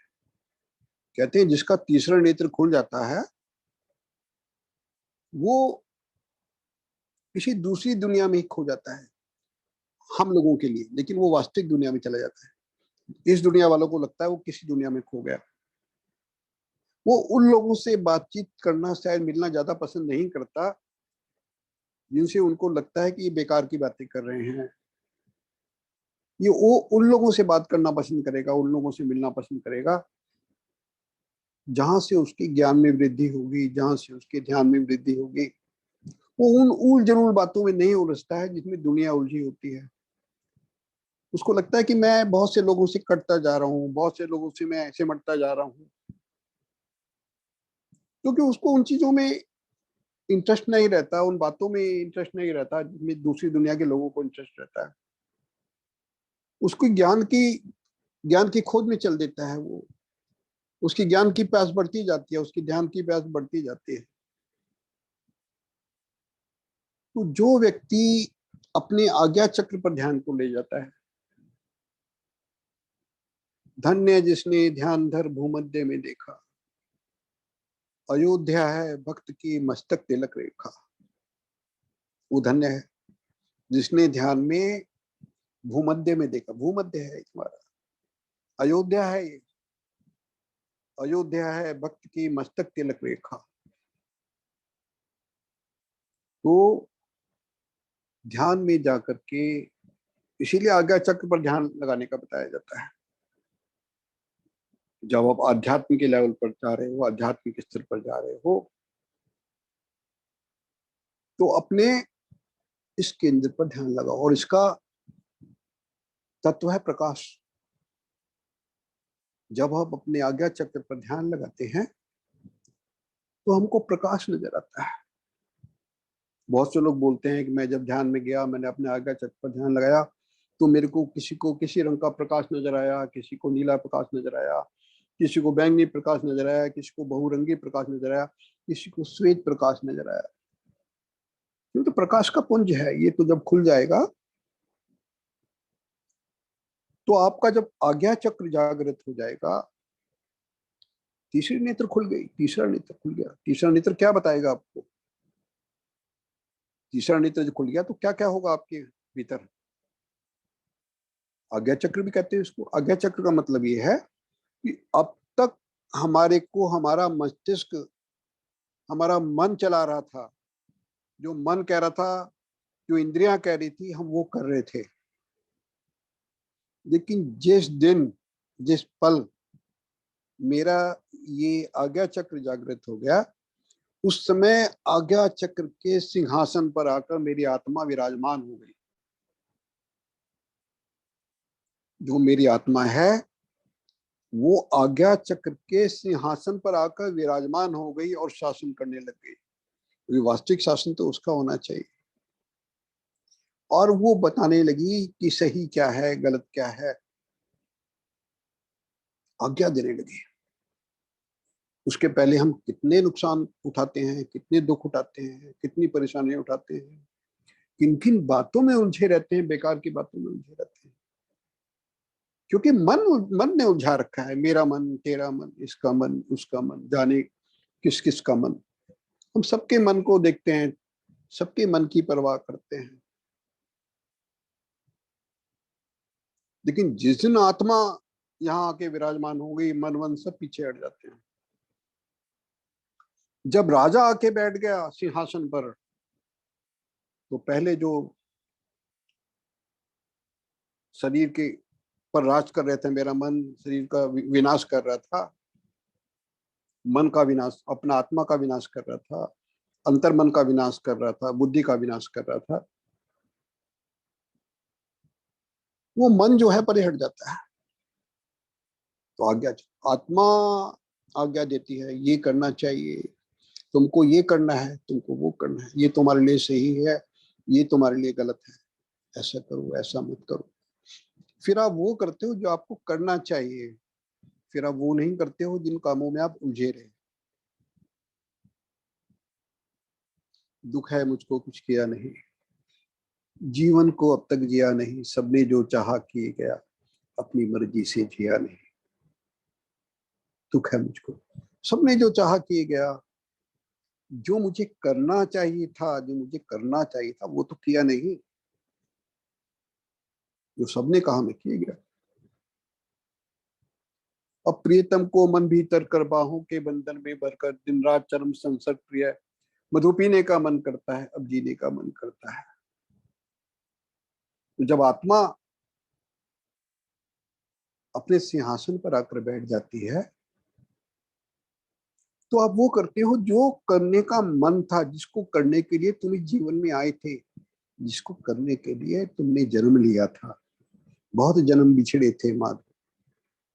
कहते हैं जिसका तीसरा नेत्र खुल जाता है वो किसी दूसरी दुनिया में ही खो जाता है हम लोगों के लिए, लेकिन वो वास्तविक दुनिया में चला जाता है। इस दुनिया वालों को लगता है वो किसी दुनिया में खो गया। वो उन लोगों से बातचीत करना, शायद मिलना ज्यादा पसंद नहीं करता जिनसे उनको लगता है कि ये बेकार की बातें कर रहे हैं। ये वो उन लोगों से बात करना पसंद करेगा, उन लोगों से मिलना पसंद करेगा जहां से उसकी ज्ञान में वृद्धि होगी, जहां से उसके ध्यान में वृद्धि होगी। वो उन उल जरूर बातों में नहीं उलझता है जिसमें दुनिया उलझी होती है। उसको लगता है कि मैं बहुत से लोगों से कटता जा रहा हूँ, बहुत से लोगों से मैं ऐसे मटता जा रहा हूँ, क्योंकि उसको उन चीजों में इंटरेस्ट नहीं रहता, उन बातों में इंटरेस्ट नहीं रहता जिसमें दूसरी दुनिया के लोगों को इंटरेस्ट रहता है। उसको ज्ञान की खोज में चल देता है वो। उसकी ज्ञान की प्यास बढ़ती जाती है, उसकी ध्यान की प्यास बढ़ती जाती है। तो जो व्यक्ति अपने आज्ञा चक्र पर ध्यान को ले जाता है, धन्य जिसने ध्यान धर भूमध्य में देखा, अयोध्या है भक्त की मस्तक तिलक रेखा। वो धन्य है जिसने ध्यान में भूमध्य में देखा। भूमध्य है तुम्हारा, अयोध्या है ये, अयोध्या है भक्त की मस्तक तिलक रेखा। तो ध्यान में जाकर के, इसीलिए आज्ञा चक्र पर ध्यान लगाने का बताया जाता है। जब आप आध्यात्म के लेवल पर जा रहे हो, आध्यात्मिक स्तर पर जा रहे हो, तो अपने इस केंद्र पर ध्यान लगाओ। और इसका तत्व है प्रकाश। जब हम अपने आज्ञा चक्र पर ध्यान लगाते हैं तो हमको प्रकाश नजर आता है। बहुत से लोग बोलते हैं कि मैं जब ध्यान में गया, मैंने अपने आज्ञा चक्र पर ध्यान लगाया, तो मेरे को किसी रंग का प्रकाश नजर आया, किसी को नीला प्रकाश नजर आया, किसी को बैंगनी प्रकाश नजर आया, किसी को बहुरंगी प्रकाश नजर आया, किसी को श्वेत प्रकाश नजर आया। ये तो प्रकाश का पुंज है। ये तो जब खुल जाएगा, तो आपका जब आज्ञा चक्र जागृत हो जाएगा, तीसरी नेत्र खुल गई, तीसरा नेत्र खुल गया। तीसरा नेत्र क्या बताएगा आपको? तीसरा नेत्र जो खुल गया तो क्या क्या होगा आपके भीतर? आज्ञा चक्र भी कहते हैं इसको। आज्ञा चक्र का मतलब ये है कि अब तक हमारे को हमारा मस्तिष्क, हमारा मन चला रहा था, जो मन कह रहा था, जो इंद्रियां कह रही थी, हम वो कर रहे थे। लेकिन जिस दिन, जिस पल मेरा ये आज्ञा चक्र जागृत हो गया, उस समय आज्ञा चक्र के सिंहासन पर आकर मेरी आत्मा विराजमान हो गई। जो मेरी आत्मा है वो आज्ञा चक्र के सिंहासन पर आकर विराजमान हो गई और शासन करने लग गई। क्योंकि वास्तविक शासन तो उसका होना चाहिए। और वो बताने लगी कि सही क्या है, गलत क्या है, आज्ञा देने लगी। उसके पहले हम कितने नुकसान उठाते हैं, कितने दुख उठाते हैं, कितनी परेशानियां उठाते हैं, किन किन बातों में उलझे रहते हैं, बेकार की बातों में उलझे रहते हैं। क्योंकि मन मन ने उलझा रखा है। मेरा मन, तेरा मन, इसका मन, उसका मन, जाने किस किस का मन। हम सबके मन को देखते हैं, सबके मन की परवाह करते हैं। लेकिन जिस दिन आत्मा यहाँ आके विराजमान हो गई, मन वन सब पीछे हट जाते हैं। जब राजा आके बैठ गया सिंहासन पर, तो पहले जो शरीर के पर राज कर रहे थे, मेरा मन शरीर का विनाश कर रहा था, मन का विनाश, अपना आत्मा का विनाश कर रहा था, अंतर मन का विनाश कर रहा था, बुद्धि का विनाश कर रहा था, वो मन जो है परे हट जाता है। तो आज्ञा, आत्मा आज्ञा देती है, ये करना चाहिए, तुमको ये करना है, तुमको वो करना है, ये तुम्हारे लिए सही है, ये तुम्हारे लिए गलत है, ऐसा करो, ऐसा मत करो। फिर आप वो करते हो जो आपको करना चाहिए, फिर आप वो नहीं करते हो जिन कामों में आप उलझे रहे। दुख है मुझको कुछ किया नहीं, जीवन को अब तक जिया नहीं, सबने जो चाहा किए गया, अपनी मर्जी से जिया नहीं। दुख है मुझको, सबने जो चाहा किए गया, जो मुझे करना चाहिए था, जो मुझे करना चाहिए था वो तो किया नहीं, जो सबने कहा मैं किए गया। अब प्रियतम को मन भीतर कर बाहों के बंधन में भरकर, दिन रात चरम संसर्ग प्रिय, मधु पीने का मन करता है, अब जीने का मन करता है। तो जब आत्मा अपने सिंहासन पर आकर बैठ जाती है, तो आप वो करते हो जो करने का मन था, जिसको करने के लिए तुम इस जीवन में आए थे, जिसको करने के लिए तुमने जन्म लिया था। बहुत जन्म बिछड़े थे माधव,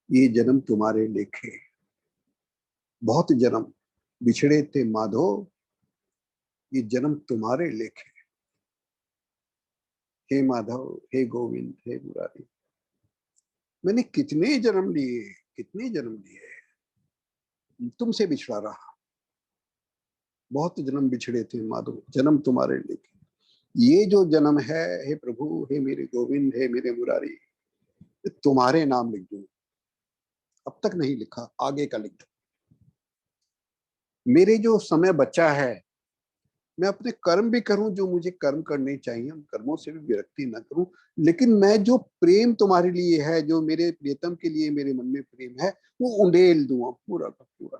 ये जन्म तुम्हारे लेखे। बहुत जन्म बिछड़े थे माधव, ये जन्म तुम्हारे लेखे। हे माधव, हे गोविंद, हे मुरारी, मैंने कितने जन्म लिए, कितने जन्म लिए, तुमसे बिछड़ा रहा। बहुत जन्म बिछड़े थे माधव, जन्म तुम्हारे लेके। ये जो जन्म है, हे प्रभु, हे मेरे गोविंद, हे मेरे मुरारी, तुम्हारे नाम लिख दूं, अब तक नहीं लिखा, आगे का लिख दो। मेरे जो समय बचा है, मैं अपने कर्म भी करूं जो मुझे कर्म करने चाहिए, उन कर्मों से भी विरक्ति न करूं, लेकिन मैं जो प्रेम तुम्हारे लिए है, जो मेरे प्रियतम के लिए मेरे मन में प्रेम है, वो उंडेल दूं पूरा का पूरा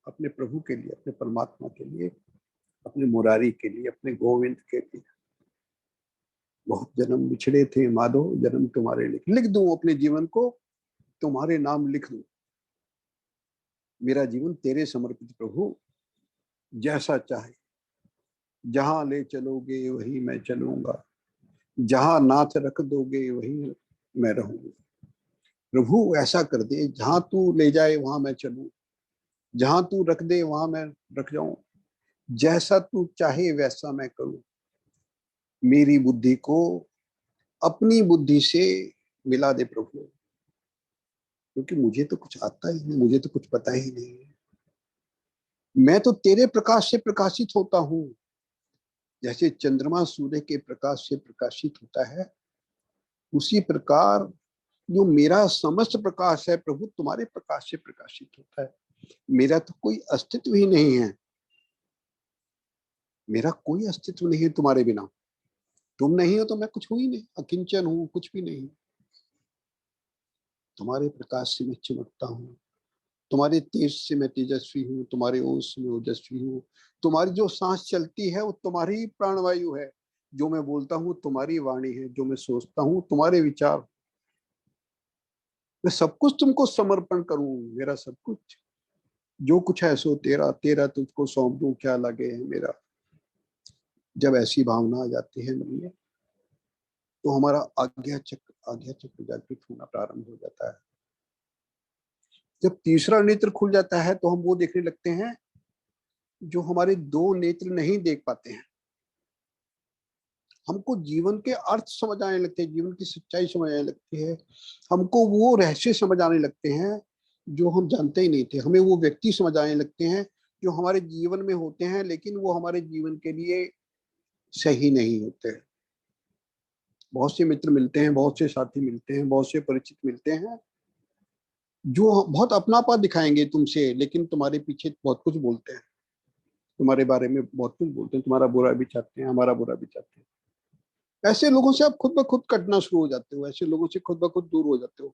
अपने प्रभु के लिए, अपने परमात्मा के लिए, अपने मुरारी के लिए, अपने गोविंद के लिए। बहुत जन्म बिछड़े थे माधो, जन्म तुम्हारे लिए लिख दूं, अपने जीवन को तुम्हारे नाम लिख दूं। मेरा जीवन तेरे समर्पित प्रभु, जैसा चाहे, जहां ले चलोगे वहीं मैं चलूंगा, जहां नाथ रख दोगे वहीं मैं रहूंगा। प्रभु ऐसा कर दे, जहां तू ले जाए वहां मैं चलूं, जहां तू रख दे वहां मैं रख जाऊं, जैसा तू चाहे वैसा मैं करूं। मेरी बुद्धि को अपनी बुद्धि से मिला दे प्रभु, क्योंकि मुझे तो कुछ आता ही नहीं, मुझे तो कुछ पता ही नहीं है। मैं तो तेरे प्रकाश से प्रकाशित होता हूं। जैसे चंद्रमा सूर्य के प्रकाश से प्रकाशित होता है, उसी प्रकार जो मेरा समस्त प्रकाश है प्रभु, तुम्हारे प्रकाश से प्रकाशित होता है। मेरा तो कोई अस्तित्व ही नहीं है, मेरा कोई अस्तित्व नहीं है तुम्हारे बिना। तुम नहीं हो तो मैं कुछ हूं ही नहीं, अकिंचन हूं, कुछ भी नहीं। तुम्हारे प्रकाश से मैं चमकता हूँ, तुम्हारे तेज से मैं तेजस्वी हूँ, तुम्हारे ओज से मैं ओजस्वी हूँ। तुम्हारी जो सांस चलती है वो तुम्हारी ही प्राणवायु है, जो मैं बोलता हूँ तुम्हारी वाणी है, जो मैं सोचता हूँ तुम्हारे विचार। मैं सब कुछ तुमको समर्पण करूं, मेरा सब कुछ जो कुछ है सो तेरा, तेरा तुझको सौंप दूं, क्या लगे है मेरा। जब ऐसी भावना आ जाती है मन में, तो हमारा आज्ञा चक्र जागृत होना प्रारंभ हो जाता है। जब तीसरा नेत्र खुल जाता है तो हम वो देखने लगते हैं जो हमारे दो नेत्र नहीं देख पाते हैं। हमको जीवन के अर्थ समझ आने लगते हैं, जीवन की सच्चाई समझ आने लगती है। हमको वो रहस्य समझ आने लगते हैं जो हम जानते ही नहीं थे। हमें वो व्यक्ति समझ आने लगते हैं जो हमारे जीवन में होते हैं, लेकिन वो हमारे जीवन के लिए सही नहीं होते। बहुत से मित्र मिलते हैं, बहुत से साथी मिलते हैं, बहुत से परिचित मिलते हैं जो बहुत अपनापन दिखाएंगे तुमसे, लेकिन तुम्हारे पीछे बहुत कुछ बोलते हैं, तुम्हारे बारे में बहुत कुछ बोलते हैं, तुम्हारा बुरा भी चाहते हैं, हमारा बुरा भी चाहते हैं। ऐसे लोगों से आप खुद ब खुद कटना शुरू हो जाते हो, ऐसे लोगों से खुद ब खुद दूर हो जाते हो।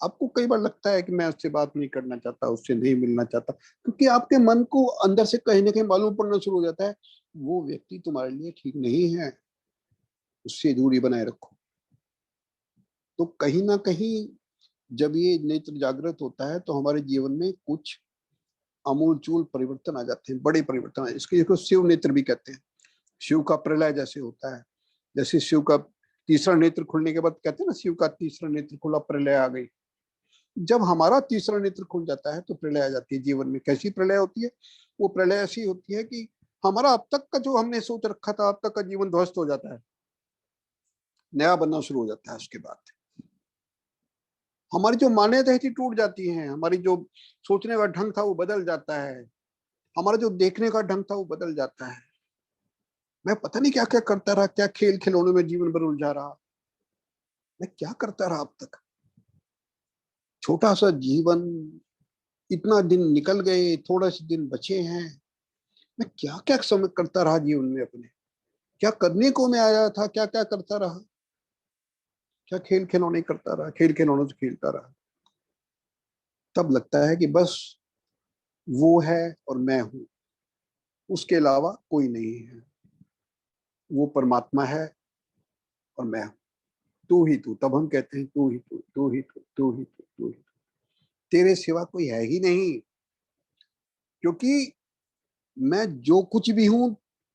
आपको कई बार लगता है कि मैं उससे बात नहीं करना चाहता, उससे नहीं मिलना चाहता, क्योंकि आपके मन को अंदर से कहीं ना कहीं मालूम पड़ना शुरू हो जाता है वो व्यक्ति तुम्हारे लिए ठीक नहीं है, उससे दूरी बनाए रखो। तो कहीं ना कहीं जब ये नेत्र जागृत होता है तो हमारे जीवन में कुछ अमूलचूल परिवर्तन आ जाते हैं, बड़े परिवर्तन आ, इसको शिव नेत्र भी कहते हैं। शिव का प्रलय जैसे होता है, जैसे शिव का तीसरा नेत्र खुलने के बाद कहते हैं ना, शिव का तीसरा नेत्र खुला, प्रलय आ गई। जब हमारा तीसरा नेत्र खुल जाता है तो प्रलय आ जाती है जीवन में। कैसी प्रलय होती है? वो प्रलय ऐसी होती है कि हमारा अब तक का जो हमने सोच रखा था, अब तक का जीवन ध्वस्त हो जाता है, नया बनना शुरू हो जाता है। उसके बाद हमारी जो मान्यताएं थी टूट जाती हैं, हमारी जो सोचने का ढंग था वो बदल जाता है, हमारा जो देखने का ढंग था वो बदल जाता है। मैं पता नहीं क्या क्या करता रहा, क्या खेल खिलौने में जीवन भर उलझा रहा, मैं क्या करता रहा अब तक। छोटा सा जीवन, इतना दिन निकल गए, थोड़े से दिन बचे हैं, मैं क्या क्या समय करता रहा जीवन में अपने, क्या करने को मैं आया था, क्या क्या करता रहा, क्या खेल खिलौने करता रहा, खेल खिलौनों से खेलता रहा। तब लगता है कि बस वो है और मैं हूं, उसके अलावा कोई नहीं है। वो परमात्मा है और मैं हूं, तू ही तू। तब हम कहते हैं तू ही तू, तू ही तू, तू ही तू, तू ही तू, तेरे सिवा कोई है ही नहीं। क्योंकि मैं जो कुछ भी हूं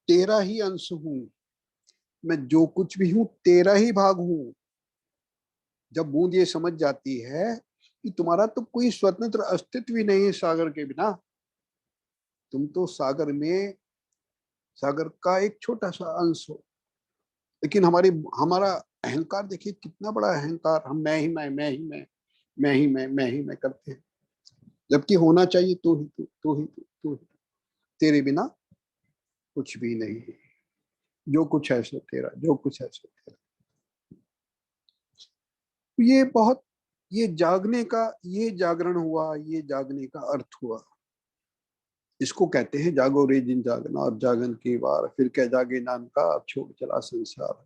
तेरा ही अंश हूं, मैं जो कुछ भी हूं तेरा ही भाग हूं। जब बूंद ये समझ जाती है कि तुम्हारा तो कोई स्वतंत्र अस्तित्व ही नहीं है सागर के बिना, तुम तो सागर में, सागर का एक छोटा सा अंश हो। लेकिन हमारा अहंकार देखिए कितना बड़ा अहंकार, हम मैं ही मैं ही मैं ही मैं ही मैं करते हैं, जबकि होना चाहिए तू ही तू, तू ही तू, तू ही तू, तेरे बिना कुछ भी नहीं है, जो कुछ है सो तेरा, जो कुछ है सो तेरा। ये बहुत ये जागने का, ये जागरण हुआ, ये जागने का अर्थ हुआ। इसको कहते हैं जागो रे जिन जागना, और जागन की बार फिर क्या जागे नाम का, अब छोड़ चला संसार।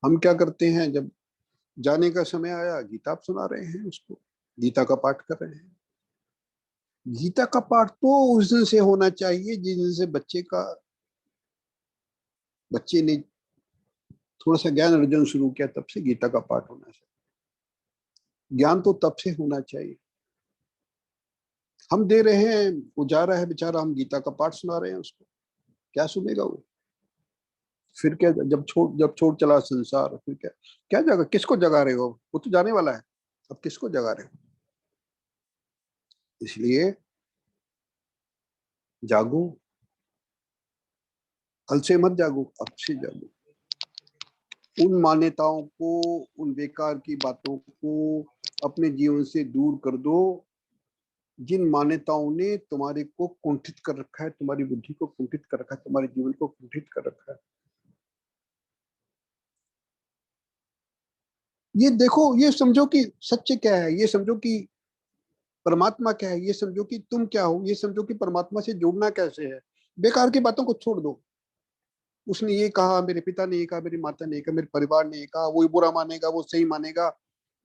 हम क्या करते हैं, जब जाने का समय आया, गीता आप सुना रहे हैं उसको, गीता का पाठ कर रहे हैं। गीता का पाठ तो उस दिन से होना चाहिए जिस दिन से बच्चे ने थोड़ा सा ज्ञान अर्जन शुरू किया, तब से गीता का पाठ होना चाहिए। ज्ञान तो तब से होना चाहिए। हम दे रहे हैं, वो जा रहा है बेचारा, हम गीता का पाठ सुना रहे हैं उसको, क्या सुनेगा वो? फिर क्या, जब छोड़ चला संसार, फिर क्या, क्या जगा, किसको जगा रहे हो? वो तो जाने वाला है, अब किसको जगा रहे हो? इसलिए जागो, कल से मत जागो, अब से जागो। उन मान्यताओं को, उन बेकार की बातों को अपने जीवन से दूर कर दो, जिन मान्यताओं ने तुम्हारे को कुंठित कर रखा है, तुम्हारी बुद्धि को कुंठित कर रखा है, तुम्हारे जीवन को कुंठित कर रखा है। ये देखो, ये समझो कि सत्य क्या है, ये समझो कि परमात्मा क्या है, ये समझो कि तुम क्या हो, ये समझो कि परमात्मा से जुड़ना कैसे है। बेकार की बातों को छोड़ दो। उसने ये कहा, मेरे पिता ने ये कहा, मेरी माता ने ये कहा, मेरे परिवार ने ये कहा, वो बुरा मानेगा, वो सही मानेगा,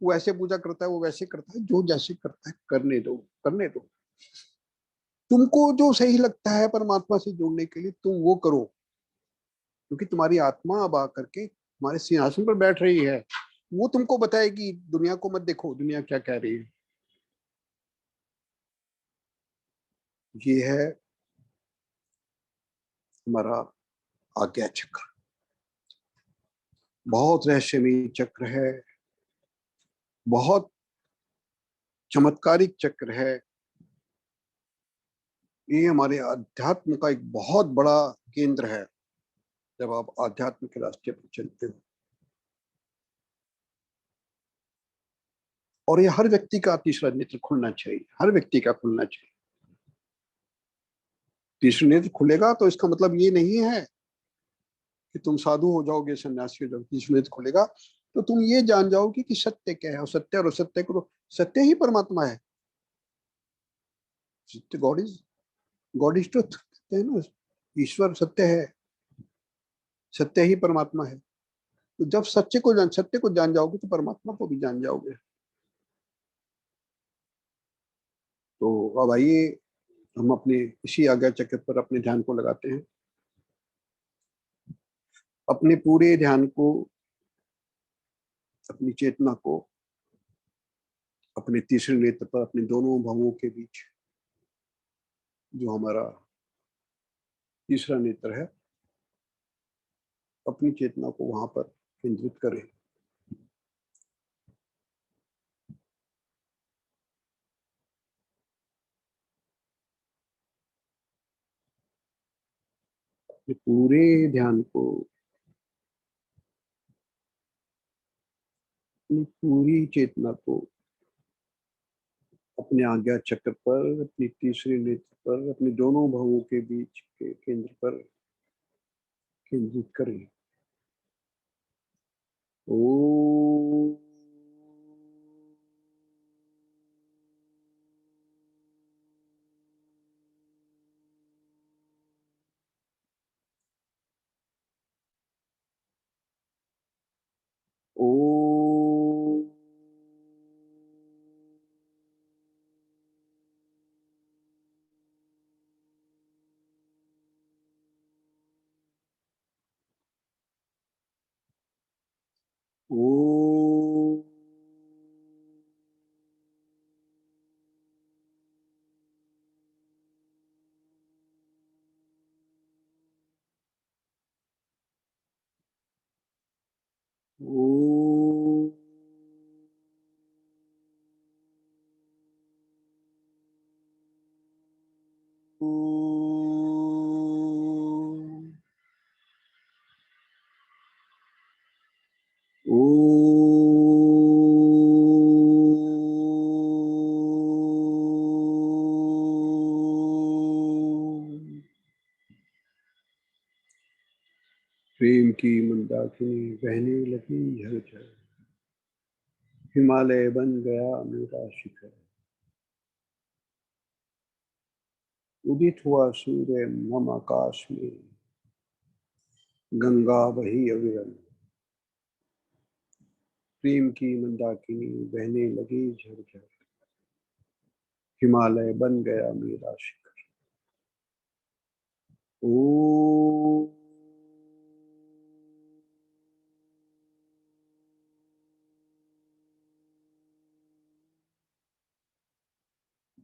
वो ऐसे पूजा करता है, वो वैसे करता है, जो जैसे करता है करने दो, करने दो। तुमको जो सही लगता है परमात्मा से जुड़ने के लिए, तुम वो करो, क्योंकि तुम्हारी आत्मा अब आकर के तुम्हारे सिंहासन पर बैठ रही है। वो तुमको बताएगी, दुनिया को मत देखो, दुनिया क्या कह रही है। ये है हमारा आज्ञा चक्र, बहुत रहस्यमय चक्र है, बहुत चमत्कारिक चक्र है। ये हमारे अध्यात्म का एक बहुत बड़ा केंद्र है। जब आप आध्यात्म के रास्ते पर चलते हो, और ये हर व्यक्ति का तीसरा नेत्र खुलना चाहिए, हर व्यक्ति का खुलना चाहिए। तीसरा नेत्र खुलेगा तो इसका मतलब ये नहीं है कि तुम साधु हो जाओगे, सन्यासी हो जाओगे। तीसरा नेत्र खुलेगा तो तुम ये जान जाओगे कि सत्य क्या है, और सत्य और असत्य को, सत्य ही परमात्मा है। सत्य गॉड इज ट्रुथ कहते हैं ना, ईश्वर सत्य है, सत्य ही परमात्मा है। तो जब सत्य को जान जाओगे तो परमात्मा को भी जान जाओगे। तो अब आइए, हम अपने इसी आज्ञा चक्र पर अपने ध्यान को लगाते हैं। अपने पूरे ध्यान को, अपनी चेतना को अपने तीसरे नेत्र पर, अपने दोनों भवों के बीच जो हमारा तीसरा नेत्र है, अपनी चेतना को वहां पर केंद्रित करें। अपने पूरे ध्यान को, अपनी पूरी चेतना को अपने आज्ञा चक्र पर, अपनी तीसरे नेत्र पर, अपने दोनों भवों के बीच के केंद्र पर केंद्रित करें। ओ ओ ओ ओ ओ प्रेम की मंदाकिनी बहने लगी झरझर। हिमालय बन गया मेरा शिखर, उदित हुआ सूर्य मम आकाश में, गंगा बही अविरल, प्रेम की मंदाकिनी बहने लगी झरझर, हिमालय बन गया मेरा शिखर। ओ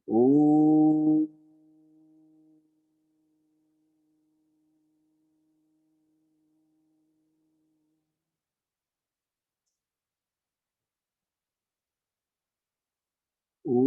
ओ ओ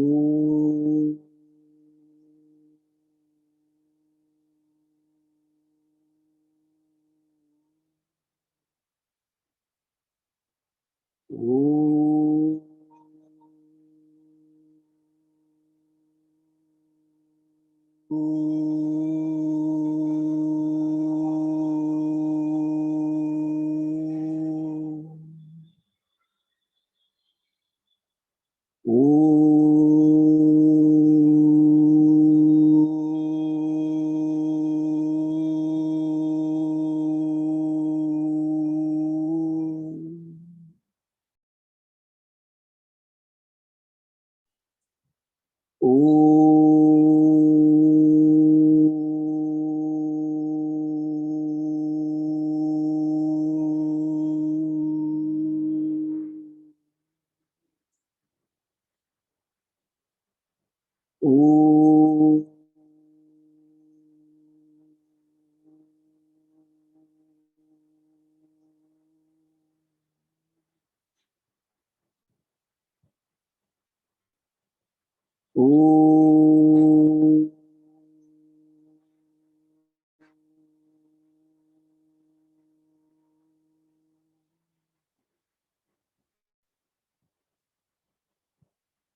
ओ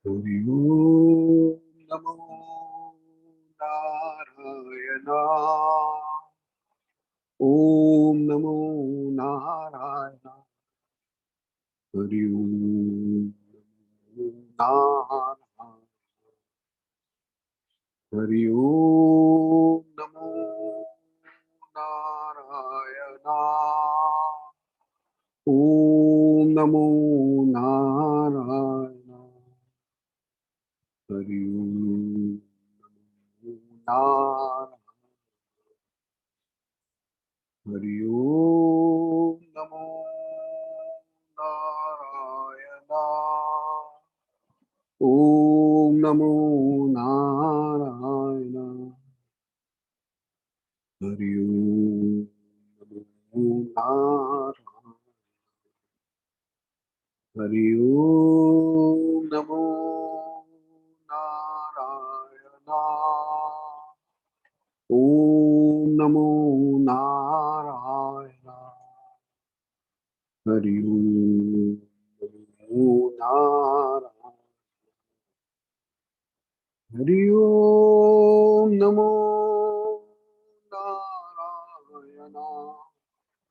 हरि ओम नमो नारायणाय। ओम नमो नारायणाय। हरि ओम नारायण। हरि ओम नमो नारायणाय। ओम नमो नारायणाय। हरि ओम नारायण। हरि ओम नमो नारायणाय। ओम नमो नारायणाय। हरि ओम नमो नारायण। हरि ओम नमो नारायणाय। ओम नमो नारायणाय। हरि ओम नमो नारायण। हरि ओम नमो नारायणाय।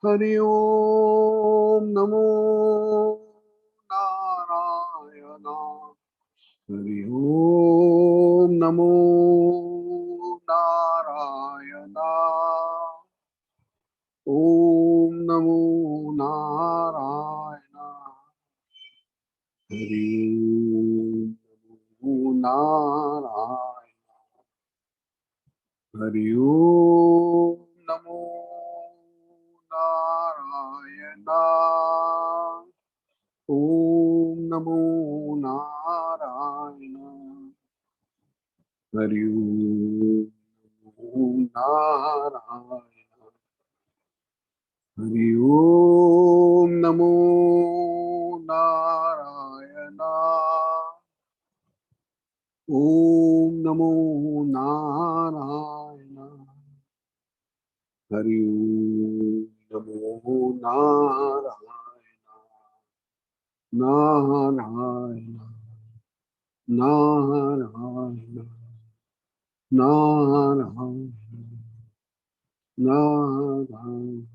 हरि ओम नमो नारायणाय। हरि ओम नमो नारायणाय। ओम नमो नारायणाय। हरि ओम नमो नारायणाय। हरि ओम नमो नारायणाय। ओम नमो नारायणाय। हरि ओम नमो नारायणाय। हरि ओम नमो नारायणाय। ओम नमो नारायणाय। हरि ओम नमो नारायणाय। नारायण। नारायण नारायण नारायण